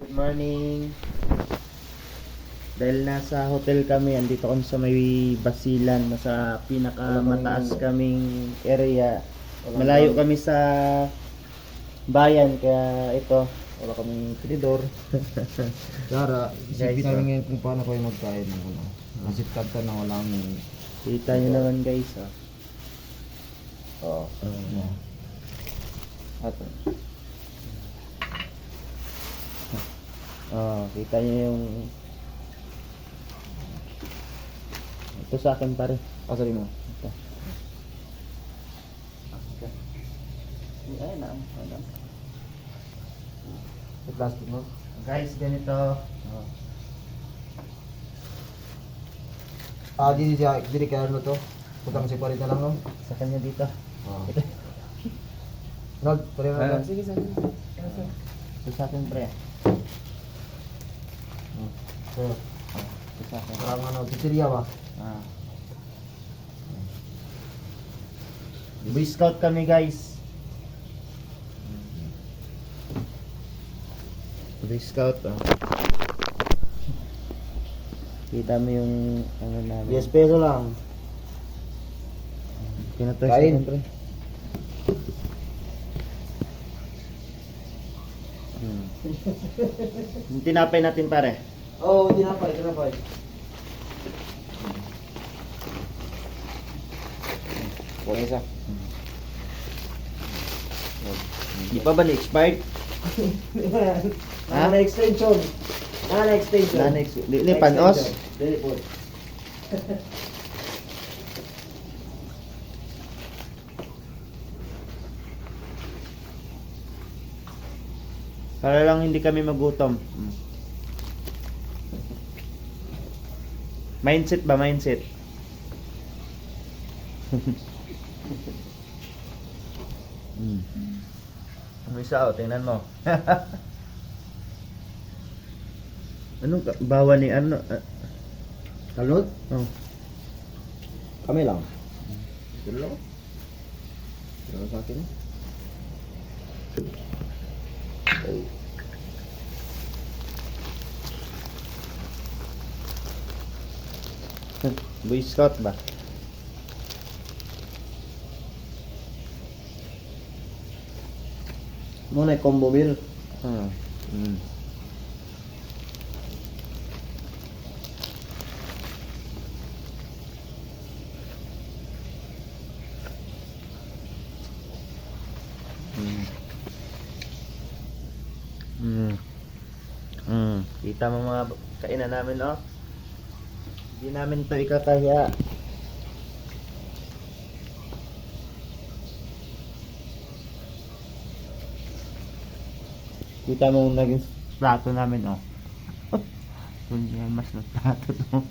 Good morning. Dahil nasa hotel kami, andito kami sa may Basilan, nasa pinakamataas kaming area. Malayo kami sa bayan, kaya ito, wala kaming tinidor. Dara, Guys, isipin namin ngayon kung paano kayo magkain ng ano. Nasiptag ka na walang... Kita nyo naman guys, Oo. Ato. Kita nyo yung... Ito sa akin pare. Sorry mo. Ito. Ay, na. Sa plastic mo. Guys, ganito. Dili kaya ano to? Putang separate na lang no? Sa kanya dito. Oo. Rod, pare mo lang. Sige. Ito sa akin pre. So, Ito sa akin. parang ano, pizzeria ba? Boy Scout kami guys. Boy Scout Kita mo yung ano namin. 10 peso lang. Pinatoy sa Kain. akin pre. Yung tinapay natin pare. Oo, tinapay. Okay isa. Di pa ba na-expired? Ha? extension. extension. Dili panos. Dili po. Para lang hindi kami magutom. Mindset ba? Mindset. Ang isa tingnan mo. Anong bawa ni ano? Talot? Oh. Kami lang. Dilo lang. Dilo sa akin. Boy Scout ba? Muna combo meal. Mm. Kita mo mga kainan namin, oh. Hindi namin to ikakaya. Kita mo naging plato namin, oh. Kung yan mas na plato to.